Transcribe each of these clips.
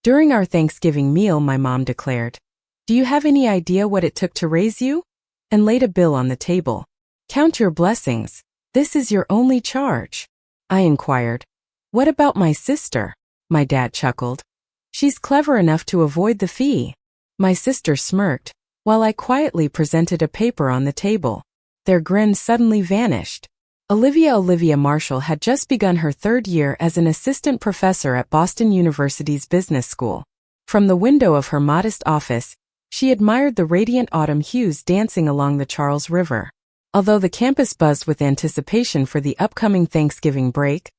During our Thanksgiving meal, my mom declared, "Do you have any idea what it took to raise you?" and laid a bill on the table. "Count your blessings. This is your only charge." I inquired, "What about my sister?" My dad chuckled. "She's clever enough to avoid the fee." My sister smirked, while I quietly presented a paper on the table. Their grins suddenly vanished. Olivia Marshall had just begun her third year as an assistant professor at Boston University's business school. From the window of her modest office, she admired the radiant autumn hues dancing along the Charles River. Although the campus buzzed with anticipation for the upcoming Thanksgiving break,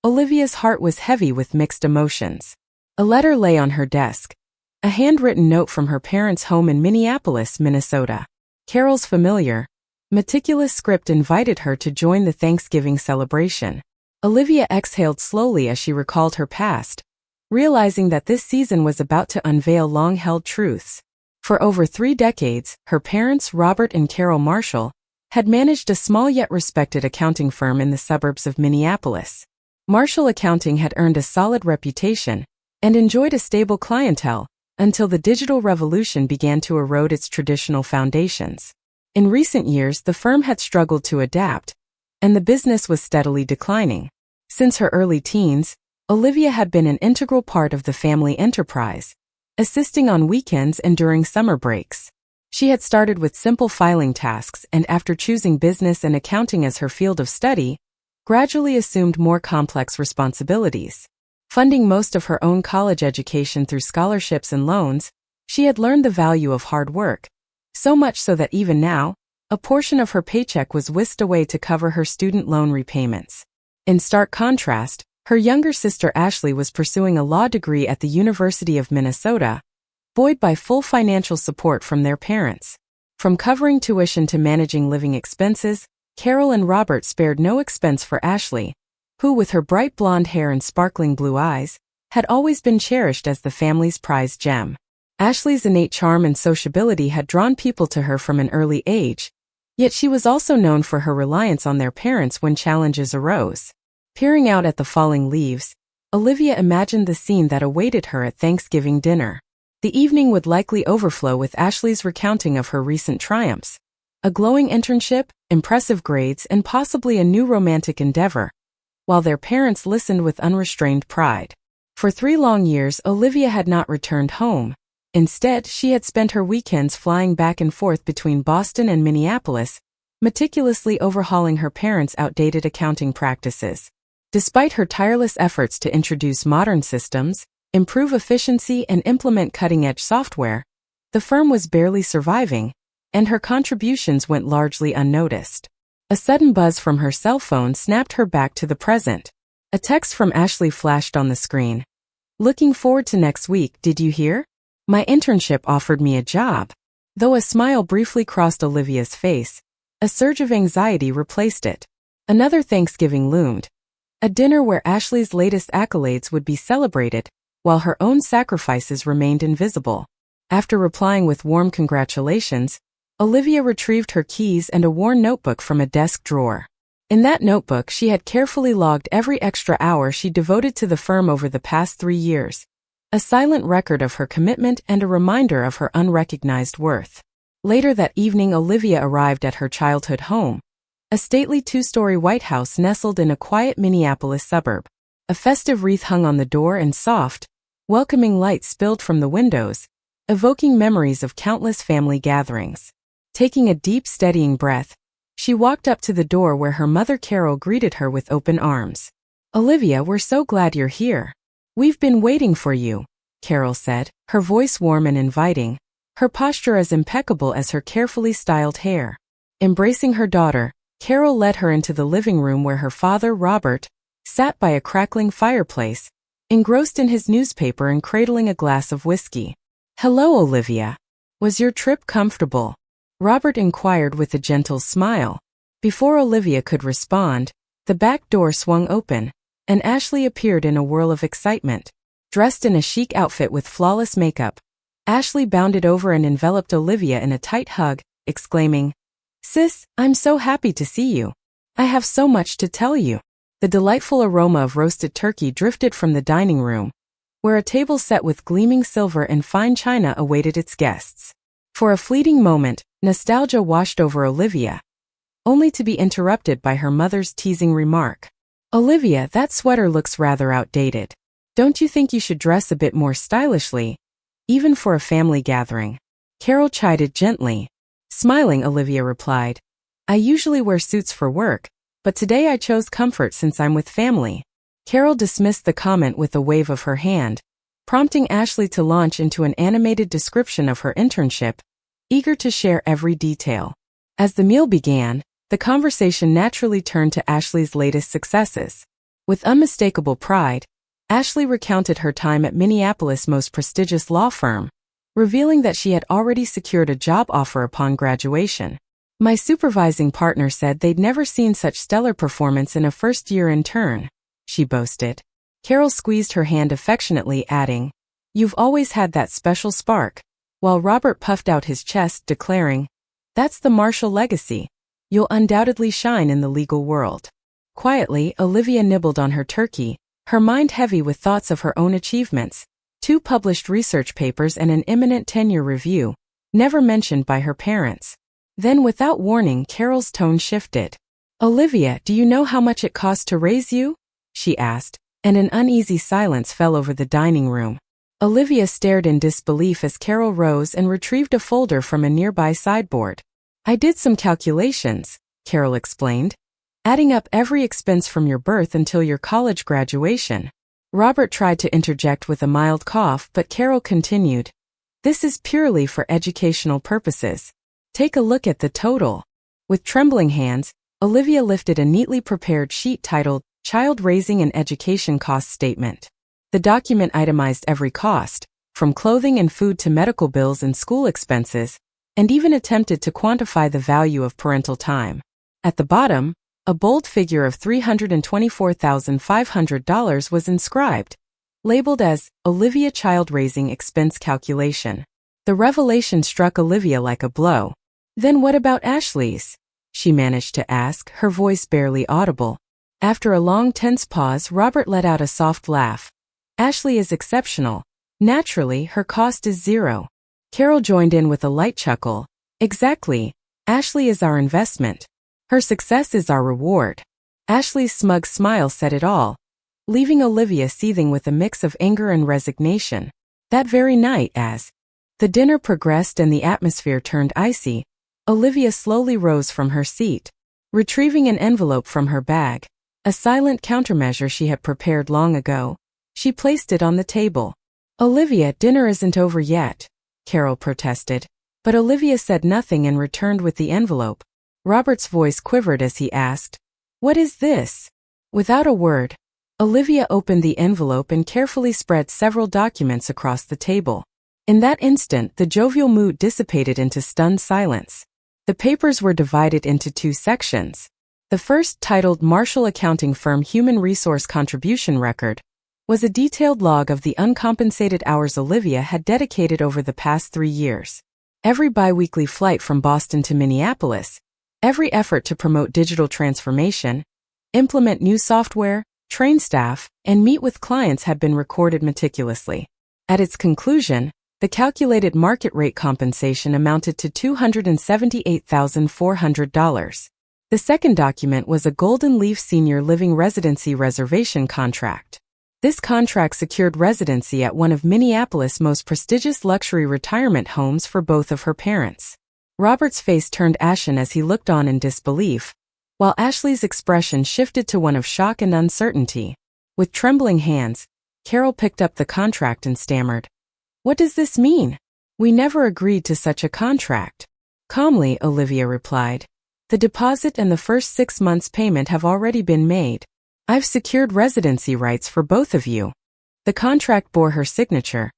Olivia's heart was heavy with mixed emotions. A letter lay on her desk, a handwritten note from her parents' home in Minneapolis, Minnesota. Carol's familiar, meticulous script invited her to join the Thanksgiving celebration. Olivia exhaled slowly as she recalled her past, realizing that this season was about to unveil long-held truths. For over 3 decades, her parents, Robert and Carol Marshall, had managed a small yet respected accounting firm in the suburbs of Minneapolis. Marshall Accounting had earned a solid reputation and enjoyed a stable clientele until the digital revolution began to erode its traditional foundations. In recent years, the firm had struggled to adapt, and the business was steadily declining. Since her early teens, Olivia had been an integral part of the family enterprise, assisting on weekends and during summer breaks. She had started with simple filing tasks and, after choosing business and accounting as her field of study, gradually assumed more complex responsibilities. Funding most of her own college education through scholarships and loans, she had learned the value of hard work, so much so that even now, a portion of her paycheck was whisked away to cover her student loan repayments. In stark contrast, her younger sister Ashley was pursuing a law degree at the University of Minnesota, buoyed by full financial support from their parents. From covering tuition to managing living expenses, Carol and Robert spared no expense for Ashley, who, with her bright blonde hair and sparkling blue eyes, had always been cherished as the family's prized gem. Ashley's innate charm and sociability had drawn people to her from an early age, yet she was also known for her reliance on their parents when challenges arose. Peering out at the falling leaves, Olivia imagined the scene that awaited her at Thanksgiving dinner. The evening would likely overflow with Ashley's recounting of her recent triumphs, a glowing internship, impressive grades, and possibly a new romantic endeavor, while their parents listened with unrestrained pride. For 3 long years, Olivia had not returned home. Instead, she had spent her weekends flying back and forth between Boston and Minneapolis, meticulously overhauling her parents' outdated accounting practices. Despite her tireless efforts to introduce modern systems, improve efficiency, and implement cutting-edge software, the firm was barely surviving, and her contributions went largely unnoticed. A sudden buzz from her cell phone snapped her back to the present. A text from Ashley flashed on the screen. "Looking forward to next week, did you hear? My internship offered me a job." Though a smile briefly crossed Olivia's face, a surge of anxiety replaced it. Another Thanksgiving loomed, a dinner where Ashley's latest accolades would be celebrated, while her own sacrifices remained invisible. After replying with warm congratulations, Olivia retrieved her keys and a worn notebook from a desk drawer. In that notebook, she had carefully logged every extra hour she devoted to the firm over the past 3 years, a silent record of her commitment and a reminder of her unrecognized worth. Later that evening, Olivia arrived at her childhood home, a stately 2-story white house nestled in a quiet Minneapolis suburb. A festive wreath hung on the door and soft, welcoming light spilled from the windows, evoking memories of countless family gatherings. Taking a deep, steadying breath, she walked up to the door where her mother Carol greeted her with open arms. "Olivia, we're so glad you're here. We've been waiting for you," Carol said, her voice warm and inviting, her posture as impeccable as her carefully styled hair. Embracing her daughter, Carol led her into the living room where her father, Robert, sat by a crackling fireplace, engrossed in his newspaper and cradling a glass of whiskey. "Hello, Olivia. Was your trip comfortable?" Robert inquired with a gentle smile. Before Olivia could respond, the back door swung open, and Ashley appeared in a whirl of excitement. Dressed in a chic outfit with flawless makeup, Ashley bounded over and enveloped Olivia in a tight hug, exclaiming, "Sis, I'm so happy to see you. I have so much to tell you." The delightful aroma of roasted turkey drifted from the dining room, where a table set with gleaming silver and fine china awaited its guests. For a fleeting moment, nostalgia washed over Olivia, only to be interrupted by her mother's teasing remark. "Olivia, that sweater looks rather outdated. Don't you think you should dress a bit more stylishly, even for a family gathering?" Carol chided gently. Smiling, Olivia replied, "I usually wear suits for work, but today I chose comfort since I'm with family." Carol dismissed the comment with a wave of her hand, prompting Ashley to launch into an animated description of her internship, eager to share every detail. As the meal began, the conversation naturally turned to Ashley's latest successes. With unmistakable pride, Ashley recounted her time at Minneapolis' most prestigious law firm, revealing that she had already secured a job offer upon graduation. "My supervising partner said they'd never seen such stellar performance in a first-year intern," she boasted. Carol squeezed her hand affectionately, adding, "You've always had that special spark," while Robert puffed out his chest, declaring, "That's the Marshall legacy. You'll undoubtedly shine in the legal world." Quietly, Olivia nibbled on her turkey, her mind heavy with thoughts of her own achievements, 2 published research papers and an imminent tenure review, never mentioned by her parents. Then, without warning, Carol's tone shifted. "Olivia, do you know how much it cost to raise you?" she asked, and an uneasy silence fell over the dining room. Olivia stared in disbelief as Carol rose and retrieved a folder from a nearby sideboard. "I did some calculations," Carol explained, "adding up every expense from your birth until your college graduation." Robert tried to interject with a mild cough, but Carol continued, "This is purely for educational purposes. Take a look at the total." With trembling hands, Olivia lifted a neatly prepared sheet titled Child Raising and Education Cost Statement. The document itemized every cost, from clothing and food to medical bills and school expenses, and even attempted to quantify the value of parental time. At the bottom, a bold figure of $324,500 was inscribed, labeled as Olivia Child Raising Expense Calculation. The revelation struck Olivia like a blow. "Then what about Ashley's?" she managed to ask, her voice barely audible. After a long tense pause, Robert let out a soft laugh. "Ashley is exceptional. Naturally, her cost is zero." Carol joined in with a light chuckle. "Exactly. Ashley is our investment. Her success is our reward." Ashley's smug smile said it all, leaving Olivia seething with a mix of anger and resignation. That very night, as the dinner progressed and the atmosphere turned icy, Olivia slowly rose from her seat, retrieving an envelope from her bag, a silent countermeasure she had prepared long ago. She placed it on the table. "Olivia, dinner isn't over yet," Carol protested, but Olivia said nothing and returned with the envelope. Robert's voice quivered as he asked, "What is this?" Without a word, Olivia opened the envelope and carefully spread several documents across the table. In that instant, the jovial mood dissipated into stunned silence. The papers were divided into 2 sections. The first, titled Marshall Accounting Firm Human Resource Contribution Record, was a detailed log of the uncompensated hours Olivia had dedicated over the past 3 years. Every biweekly flight from Boston to Minneapolis, every effort to promote digital transformation, implement new software, train staff, and meet with clients had been recorded meticulously. At its conclusion, the calculated market rate compensation amounted to $278,400. The second document was a Golden Leaf Senior Living Residency Reservation Contract. This contract secured residency at one of Minneapolis' most prestigious luxury retirement homes for both of her parents. Robert's face turned ashen as he looked on in disbelief, while Ashley's expression shifted to one of shock and uncertainty. With trembling hands, Carol picked up the contract and stammered, "What does this mean? We never agreed to such a contract." Calmly, Olivia replied, "The deposit and the first 6 months' payment have already been made. I've secured residency rights for both of you." The contract bore her signature,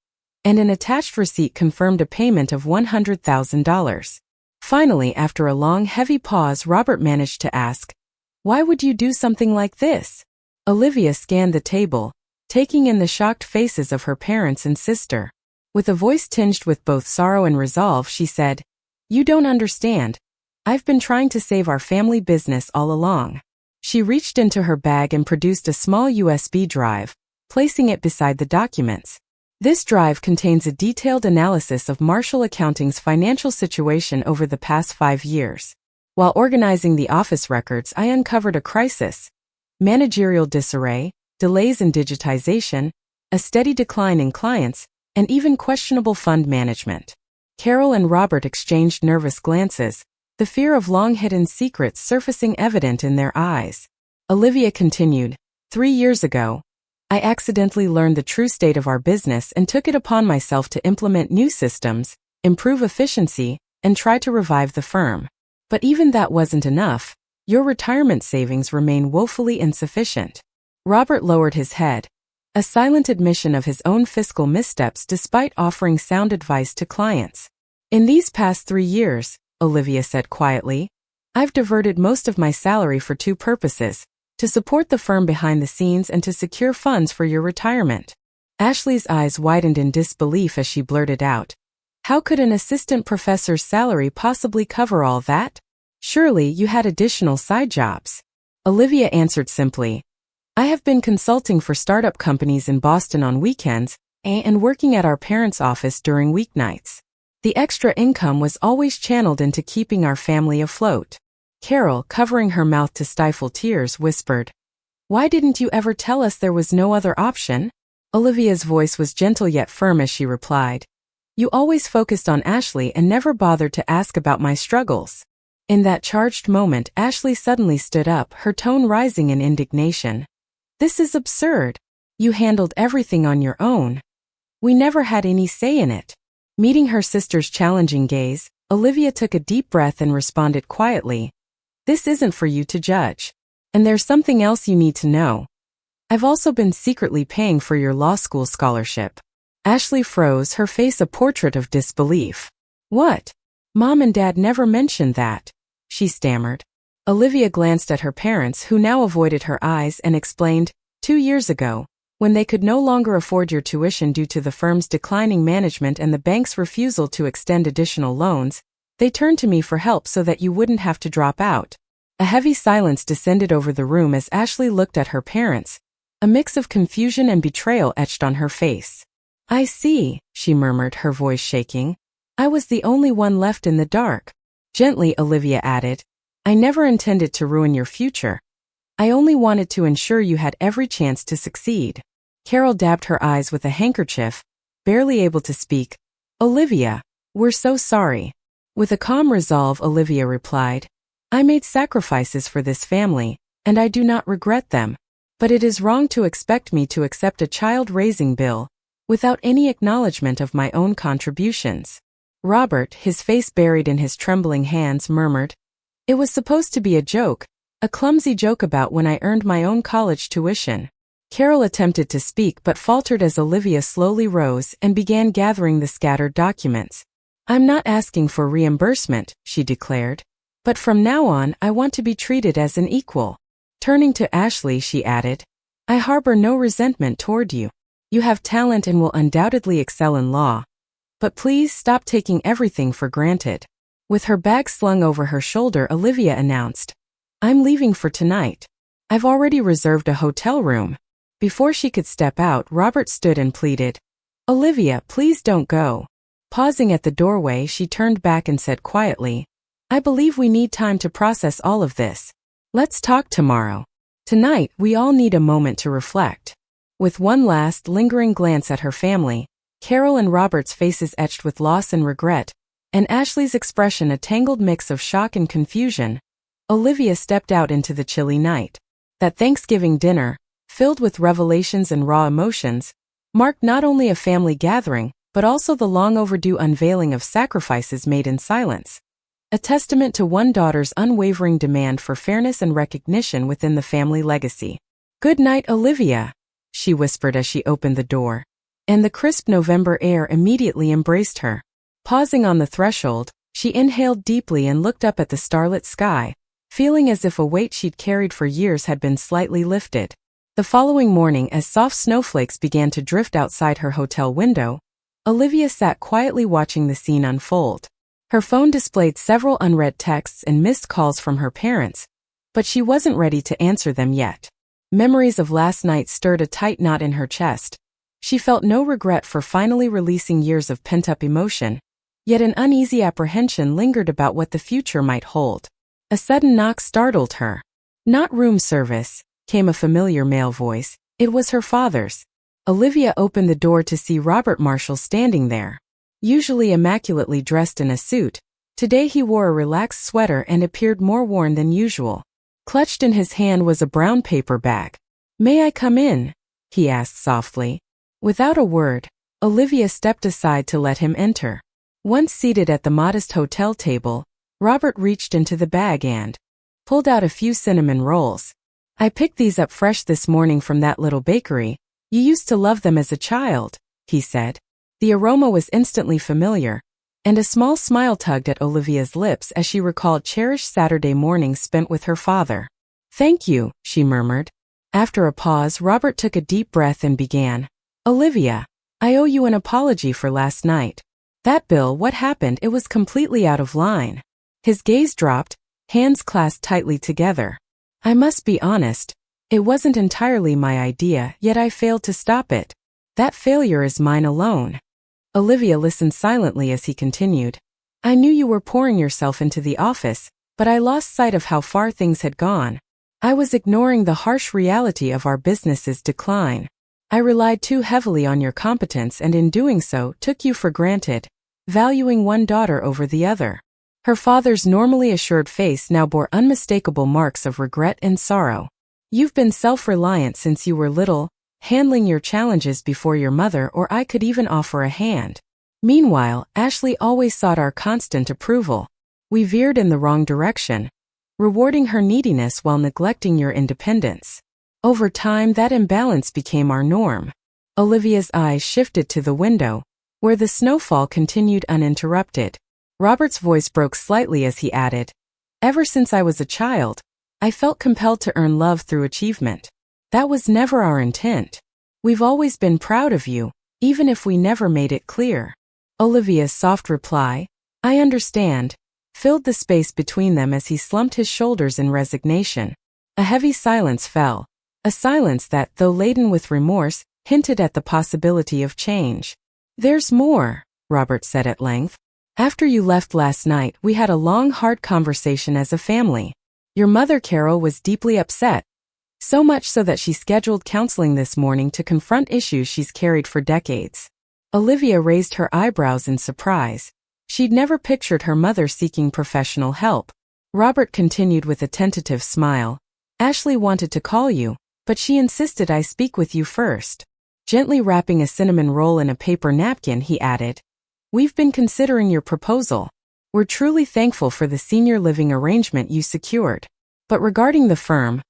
and an attached receipt confirmed a payment of $100,000. Finally, after a long, heavy pause, Robert managed to ask, "Why would you do something like this?" Olivia scanned the table, taking in the shocked faces of her parents and sister. With a voice tinged with both sorrow and resolve, she said, "You don't understand. I've been trying to save our family business all along." She reached into her bag and produced a small USB drive, placing it beside the documents. This drive contains a detailed analysis of Marshall Accounting's financial situation over the past 5 years. While organizing the office records, I uncovered a crisis: managerial disarray, delays in digitization, a steady decline in clients, and even questionable fund management. Carol and Robert exchanged nervous glances, the fear of long-hidden secrets surfacing evident in their eyes. Olivia continued, 3 years ago, I accidentally learned the true state of our business and took it upon myself to implement new systems, improve efficiency, and try to revive the firm. But even that wasn't enough. Your retirement savings remain woefully insufficient. Robert lowered his head, a silent admission of his own fiscal missteps despite offering sound advice to clients. In these past 3 years, Olivia said quietly, I've diverted most of my salary for 2 purposes: to support the firm behind the scenes and to secure funds for your retirement. Ashley's eyes widened in disbelief as she blurted out, how could an assistant professor's salary possibly cover all that? Surely you had additional side jobs. Olivia answered simply, I have been consulting for startup companies in Boston on weekends and working at our parents' office during weeknights. The extra income was always channeled into keeping our family afloat. Carol, covering her mouth to stifle tears, whispered, Why didn't you ever tell us there was no other option? Olivia's voice was gentle yet firm as she replied, You always focused on Ashley and never bothered to ask about my struggles. In that charged moment, Ashley suddenly stood up, her tone rising in indignation. This is absurd. You handled everything on your own. We never had any say in it. Meeting her sister's challenging gaze, Olivia took a deep breath and responded quietly, This isn't for you to judge. And there's something else you need to know. I've also been secretly paying for your law school scholarship. Ashley froze, her face a portrait of disbelief. What? Mom and Dad never mentioned that, she stammered. Olivia glanced at her parents, who now avoided her eyes, and explained, 2 years ago, when they could no longer afford your tuition due to the firm's declining management and the bank's refusal to extend additional loans, they turned to me for help so that you wouldn't have to drop out. A heavy silence descended over the room as Ashley looked at her parents, a mix of confusion and betrayal etched on her face. I see, she murmured, her voice shaking. I was the only one left in the dark. Gently, Olivia added, I never intended to ruin your future. I only wanted to ensure you had every chance to succeed. Carol dabbed her eyes with a handkerchief, barely able to speak. Olivia, we're so sorry. With a calm resolve, Olivia replied, I made sacrifices for this family, and I do not regret them. But it is wrong to expect me to accept a child-raising bill without any acknowledgement of my own contributions. Robert, his face buried in his trembling hands, murmured, It was supposed to be a joke, a clumsy joke about when I earned my own college tuition. Carol attempted to speak but faltered as Olivia slowly rose and began gathering the scattered documents. I'm not asking for reimbursement, she declared. But from now on, I want to be treated as an equal. Turning to Ashley, she added, I harbor no resentment toward you. You have talent and will undoubtedly excel in law. But please stop taking everything for granted. With her bag slung over her shoulder, Olivia announced, I'm leaving for tonight. I've already reserved a hotel room. Before she could step out, Robert stood and pleaded, Olivia, please don't go. Pausing at the doorway, she turned back and said quietly, I believe we need time to process all of this. Let's talk tomorrow. Tonight, we all need a moment to reflect. With one last, lingering glance at her family, Carol and Robert's faces etched with loss and regret, and Ashley's expression a tangled mix of shock and confusion, Olivia stepped out into the chilly night. That Thanksgiving dinner, filled with revelations and raw emotions, marked not only a family gathering, but also the long-overdue unveiling of sacrifices made in silence. A testament to one daughter's unwavering demand for fairness and recognition within the family legacy. Good night, Olivia, she whispered as she opened the door, and the crisp November air immediately embraced her. Pausing on the threshold, she inhaled deeply and looked up at the starlit sky, feeling as if a weight she'd carried for years had been slightly lifted. The following morning, as soft snowflakes began to drift outside her hotel window, Olivia sat quietly watching the scene unfold. Her phone displayed several unread texts and missed calls from her parents, but she wasn't ready to answer them yet. Memories of last night stirred a tight knot in her chest. She felt no regret for finally releasing years of pent-up emotion, yet an uneasy apprehension lingered about what the future might hold. A sudden knock startled her. "Not room service," came a familiar male voice. It was her father's. Olivia opened the door to see Robert Marshall standing there. Usually immaculately dressed in a suit, today he wore a relaxed sweater and appeared more worn than usual. Clutched in his hand was a brown paper bag. "May I come in?" he asked softly. Without a word, Olivia stepped aside to let him enter. Once seated at the modest hotel table, Robert reached into the bag and pulled out a few cinnamon rolls. "I picked these up fresh this morning from that little bakery. You used to love them as a child," he said. The aroma was instantly familiar, and a small smile tugged at Olivia's lips as she recalled cherished Saturday mornings spent with her father. "Thank you," she murmured. After a pause, Robert took a deep breath and began. "Olivia, I owe you an apology for last night. That bill, what happened? It was completely out of line." His gaze dropped, hands clasped tightly together. "I must be honest, it wasn't entirely my idea, yet I failed to stop it. That failure is mine alone." Olivia listened silently as he continued. "I knew you were pouring yourself into the office, but I lost sight of how far things had gone. I was ignoring the harsh reality of our business's decline. I relied too heavily on your competence and in doing so took you for granted, valuing one daughter over the other." Her father's normally assured face now bore unmistakable marks of regret and sorrow. "You've been self-reliant since you were little, handling your challenges before your mother or I could even offer a hand. Meanwhile, Ashley always sought our constant approval. We veered in the wrong direction, rewarding her neediness while neglecting your independence. Over time, that imbalance became our norm." Olivia's eyes shifted to the window, where the snowfall continued uninterrupted. Robert's voice broke slightly as he added, "Ever since I was a child, I felt compelled to earn love through achievement. That was never our intent. We've always been proud of you, even if we never made it clear." Olivia's soft reply, "I understand," filled the space between them as he slumped his shoulders in resignation. A heavy silence fell. A silence that, though laden with remorse, hinted at the possibility of change. "There's more," Robert said at length. "After you left last night, we had a long, hard conversation as a family. Your mother, Carol, was deeply upset, so much so that she scheduled counseling this morning to confront issues she's carried for decades." Olivia raised her eyebrows in surprise. She'd never pictured her mother seeking professional help. Robert continued with a tentative smile. "Ashley wanted to call you, but she insisted I speak with you first." Gently wrapping a cinnamon roll in a paper napkin, he added, "We've been considering your proposal. We're truly thankful for the senior living arrangement you secured. But regarding the firm,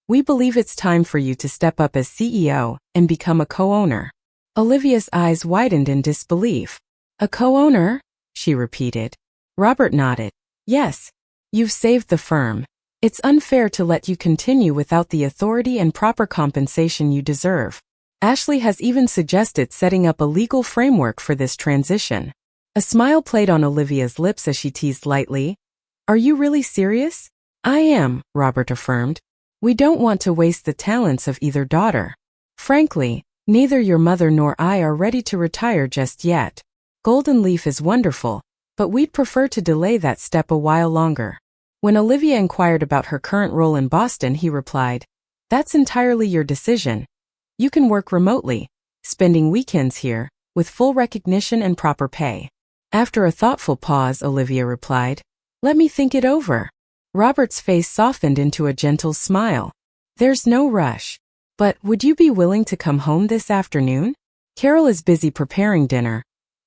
we believe it's time for you to step up as CEO and become a co-owner." Olivia's eyes widened in disbelief. "A co-owner?" she repeated. Robert nodded. "Yes. You've saved the firm. It's unfair to let you continue without the authority and proper compensation you deserve. Ashley has even suggested setting up a legal framework for this transition." A smile played on Olivia's lips as she teased lightly. "Are you really serious?" "I am," Robert affirmed. "We don't want to waste the talents of either daughter. Frankly, neither your mother nor I are ready to retire just yet. Golden Leaf is wonderful, but we'd prefer to delay that step a while longer." When Olivia inquired about her current role in Boston, he replied, "That's entirely your decision. You can work remotely, spending weekends here, with full recognition and proper pay." After a thoughtful pause, Olivia replied, "Let me think it over." Robert's face softened into a gentle smile. "There's no rush. But would you be willing to come home this afternoon? Carol is busy preparing dinner,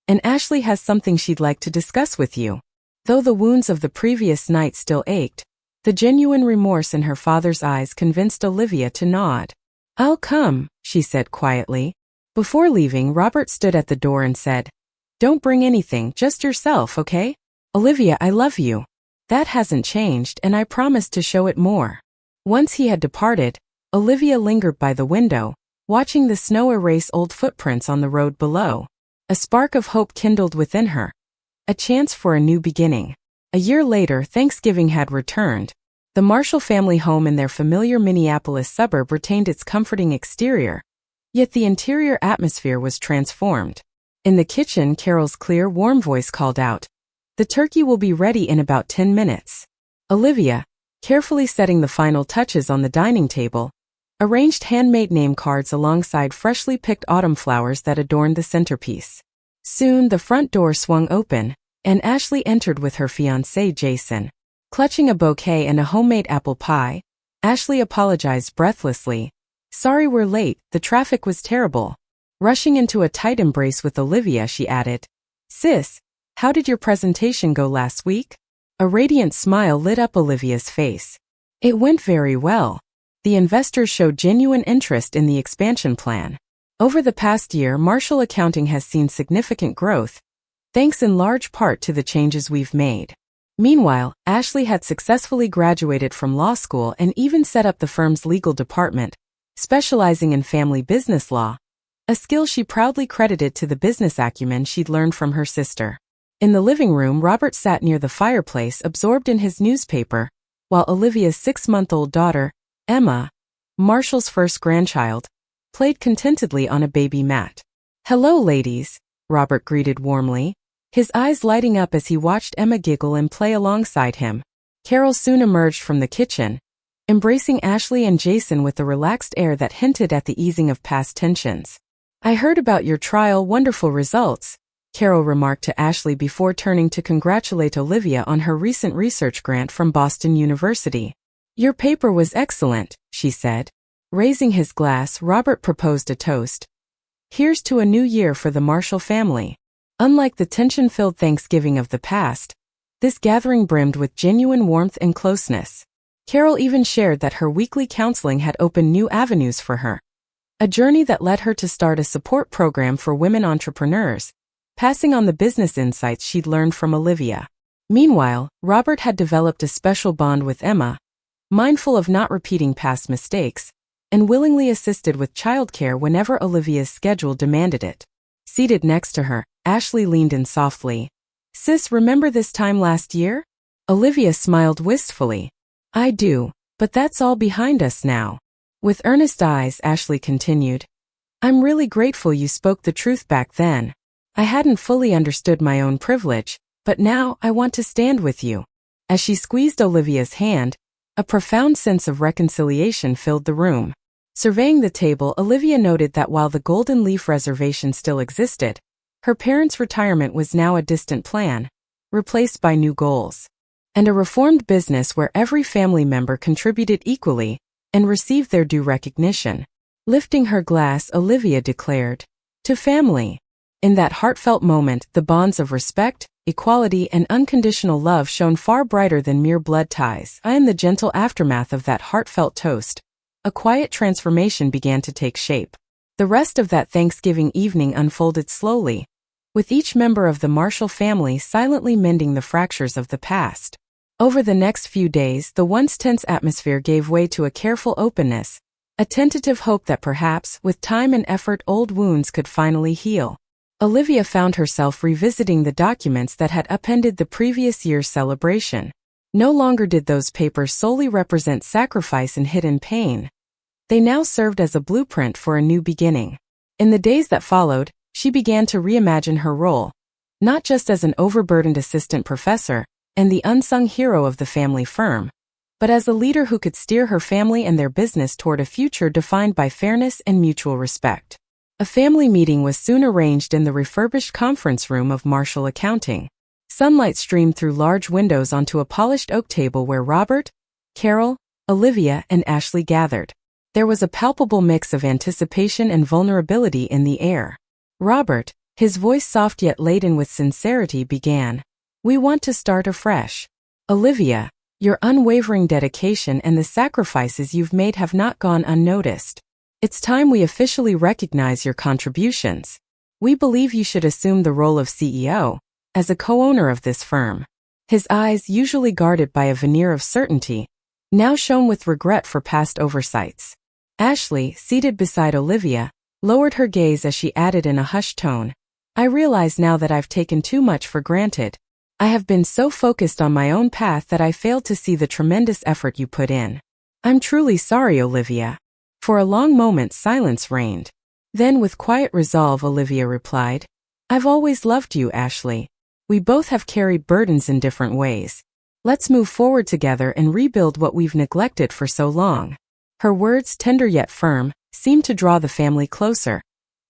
and Ashley has something she'd like to discuss with you." Though the wounds of the previous night still ached, the genuine remorse in her father's eyes convinced Olivia to nod. "I'll come," she said quietly. Before leaving, Robert stood at the door and said, "Don't bring anything, just yourself, okay? Olivia, I love you. That hasn't changed, and I promise to show it more." Once he had departed, Olivia lingered by the window, watching the snow erase old footprints on the road below. A spark of hope kindled within her. A chance for a new beginning. A year later, Thanksgiving had returned. The Marshall family home in their familiar Minneapolis suburb retained its comforting exterior, yet the interior atmosphere was transformed. In the kitchen, Carol's clear, warm voice called out, "The turkey will be ready in about 10 minutes." Olivia, carefully setting the final touches on the dining table, arranged handmade name cards alongside freshly picked autumn flowers that adorned the centerpiece. Soon the front door swung open, and Ashley entered with her fiancé Jason. Clutching a bouquet and a homemade apple pie, Ashley apologized breathlessly. "Sorry we're late, the traffic was terrible." Rushing into a tight embrace with Olivia, she added, "Sis, how did your presentation go last week?" A radiant smile lit up Olivia's face. "It went very well. The investors showed genuine interest in the expansion plan. Over the past year, Marshall Accounting has seen significant growth, thanks in large part to the changes we've made." Meanwhile, Ashley had successfully graduated from law school and even set up the firm's legal department, specializing in family business law, a skill she proudly credited to the business acumen she'd learned from her sister. In the living room, Robert sat near the fireplace, absorbed in his newspaper, while Olivia's 6-month-old daughter, Emma, Marshall's first grandchild, played contentedly on a baby mat. "Hello, ladies," Robert greeted warmly, his eyes lighting up as he watched Emma giggle and play alongside him. Carol soon emerged from the kitchen, embracing Ashley and Jason with a relaxed air that hinted at the easing of past tensions. "I heard about your trial, wonderful results," Carol remarked to Ashley before turning to congratulate Olivia on her recent research grant from Boston University. "Your paper was excellent," she said. Raising his glass, Robert proposed a toast. "Here's to a new year for the Marshall family." Unlike the tension-filled Thanksgiving of the past, this gathering brimmed with genuine warmth and closeness. Carol even shared that her weekly counseling had opened new avenues for her, a journey that led her to start a support program for women entrepreneurs, passing on the business insights she'd learned from Olivia. Meanwhile, Robert had developed a special bond with Emma, mindful of not repeating past mistakes, and willingly assisted with childcare whenever Olivia's schedule demanded it. Seated next to her, Ashley leaned in softly. "Sis, remember this time last year?" Olivia smiled wistfully. "I do, but that's all behind us now." With earnest eyes, Ashley continued, "I'm really grateful you spoke the truth back then. I hadn't fully understood my own privilege, but now I want to stand with you." As she squeezed Olivia's hand, a profound sense of reconciliation filled the room. Surveying the table, Olivia noted that while the Golden Leaf Reservation still existed, her parents' retirement was now a distant plan, replaced by new goals. And a reformed business where every family member contributed equally and received their due recognition. Lifting her glass, Olivia declared, "To family." In that heartfelt moment, the bonds of respect, equality, and unconditional love shone far brighter than mere blood ties. In the gentle aftermath of that heartfelt toast, a quiet transformation began to take shape. The rest of that Thanksgiving evening unfolded slowly, with each member of the Marshall family silently mending the fractures of the past. Over the next few days, the once tense atmosphere gave way to a careful openness, a tentative hope that perhaps, with time and effort, old wounds could finally heal. Olivia found herself revisiting the documents that had upended the previous year's celebration. No longer did those papers solely represent sacrifice and hidden pain. They now served as a blueprint for a new beginning. In the days that followed, she began to reimagine her role, not just as an overburdened assistant professor and the unsung hero of the family firm, but as a leader who could steer her family and their business toward a future defined by fairness and mutual respect. A family meeting was soon arranged in the refurbished conference room of Marshall Accounting. Sunlight streamed through large windows onto a polished oak table where Robert, Carol, Olivia, and Ashley gathered. There was a palpable mix of anticipation and vulnerability in the air. Robert, his voice soft yet laden with sincerity, began, "We want to start afresh. Olivia, your unwavering dedication and the sacrifices you've made have not gone unnoticed. It's time we officially recognize your contributions. We believe you should assume the role of CEO, as a co-owner of this firm." His eyes, usually guarded by a veneer of certainty, now shone with regret for past oversights. Ashley, seated beside Olivia, lowered her gaze as she added in a hushed tone, "I realize now that I've taken too much for granted. I have been so focused on my own path that I failed to see the tremendous effort you put in. I'm truly sorry, Olivia." For a long moment silence reigned. Then with quiet resolve Olivia replied, "I've always loved you, Ashley. We both have carried burdens in different ways. Let's move forward together and rebuild what we've neglected for so long." Her words, tender yet firm, seemed to draw the family closer,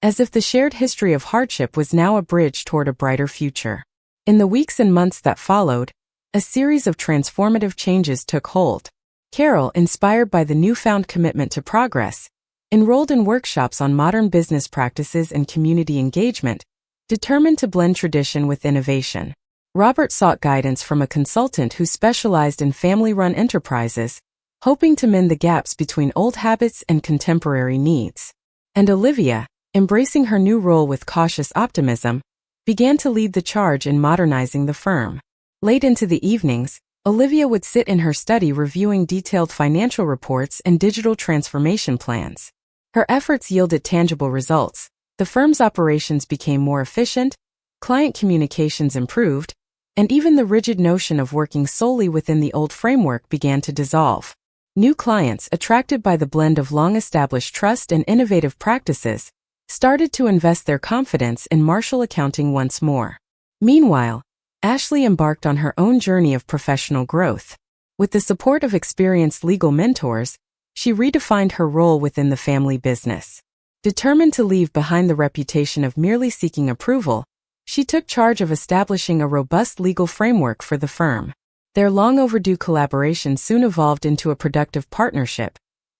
as if the shared history of hardship was now a bridge toward a brighter future. In the weeks and months that followed, a series of transformative changes took hold. Carol, inspired by the newfound commitment to progress, enrolled in workshops on modern business practices and community engagement, determined to blend tradition with innovation. Robert sought guidance from a consultant who specialized in family-run enterprises, hoping to mend the gaps between old habits and contemporary needs. And Olivia, embracing her new role with cautious optimism, began to lead the charge in modernizing the firm. Late into the evenings, Olivia would sit in her study reviewing detailed financial reports and digital transformation plans. Her efforts yielded tangible results. The firm's operations became more efficient, client communications improved, and even the rigid notion of working solely within the old framework began to dissolve. New clients, attracted by the blend of long-established trust and innovative practices, started to invest their confidence in Marshall accounting once more. Meanwhile, Ashley embarked on her own journey of professional growth. With the support of experienced legal mentors, she redefined her role within the family business. Determined to leave behind the reputation of merely seeking approval, she took charge of establishing a robust legal framework for the firm. Their long-overdue collaboration soon evolved into a productive partnership.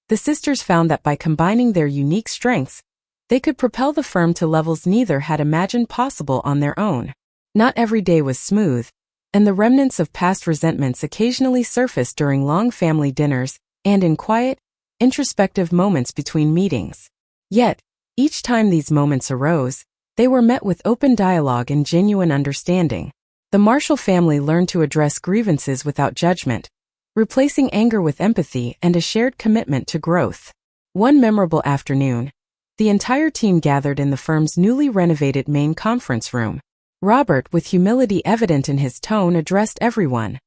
The sisters found that by combining their unique strengths, they could propel the firm to levels neither had imagined possible on their own. Not every day was smooth, and the remnants of past resentments occasionally surfaced during long family dinners and in quiet, introspective moments between meetings. Yet, each time these moments arose, they were met with open dialogue and genuine understanding. The Marshall family learned to address grievances without judgment, replacing anger with empathy and a shared commitment to growth. One memorable afternoon, the entire team gathered in the firm's newly renovated main conference room. Robert, with humility evident in his tone, addressed everyone.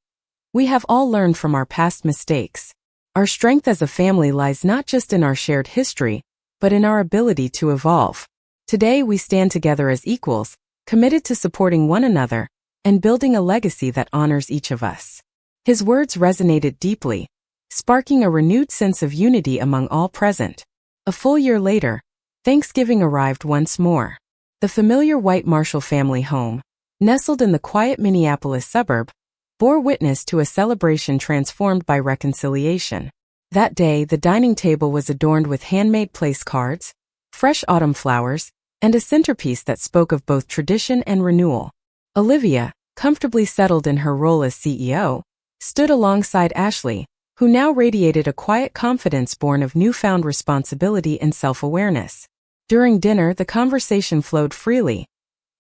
"We have all learned from our past mistakes. Our strength as a family lies not just in our shared history, but in our ability to evolve. Today we stand together as equals, committed to supporting one another and building a legacy that honors each of us." His words resonated deeply, sparking a renewed sense of unity among all present. A full year later, Thanksgiving arrived once more. The familiar white Marshall family home, nestled in the quiet Minneapolis suburb, bore witness to a celebration transformed by reconciliation. That day, the dining table was adorned with handmade place cards, fresh autumn flowers, and a centerpiece that spoke of both tradition and renewal. Olivia, comfortably settled in her role as CEO, stood alongside Ashley, who now radiated a quiet confidence born of newfound responsibility and self-awareness. During dinner, the conversation flowed freely,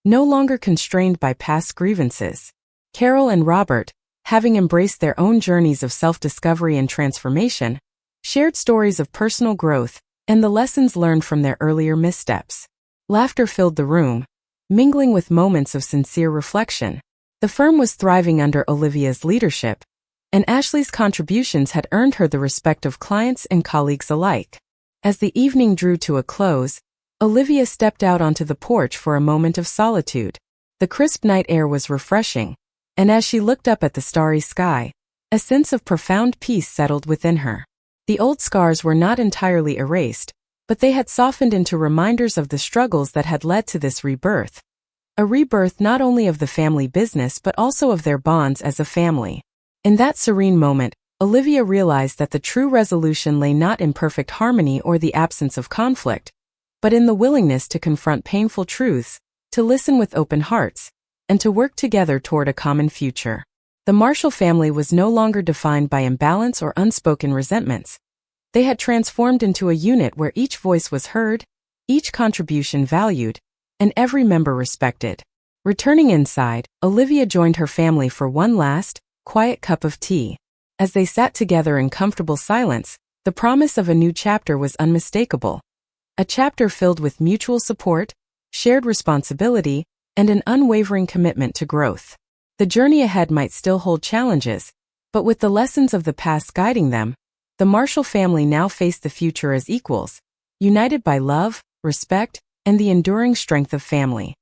no longer constrained by past grievances. Carol and Robert, having embraced their own journeys of self-discovery and transformation, shared stories of personal growth and the lessons learned from their earlier missteps. Laughter filled the room, mingling with moments of sincere reflection. The firm was thriving under Olivia's leadership, and Ashley's contributions had earned her the respect of clients and colleagues alike. As the evening drew to a close, Olivia stepped out onto the porch for a moment of solitude. The crisp night air was refreshing, and as she looked up at the starry sky, a sense of profound peace settled within her. The old scars were not entirely erased, but they had softened into reminders of the struggles that had led to this rebirth. A rebirth not only of the family business but also of their bonds as a family. In that serene moment, Olivia realized that the true resolution lay not in perfect harmony or the absence of conflict, but in the willingness to confront painful truths, to listen with open hearts, and to work together toward a common future. The Marshall family was no longer defined by imbalance or unspoken resentments. They had transformed into a unit where each voice was heard, each contribution valued, and every member respected. Returning inside, Olivia joined her family for one last, quiet cup of tea. As they sat together in comfortable silence, the promise of a new chapter was unmistakable. A chapter filled with mutual support, shared responsibility, and an unwavering commitment to growth. The journey ahead might still hold challenges, but with the lessons of the past guiding them, the Marshall family now faced the future as equals, united by love, respect, and the enduring strength of family.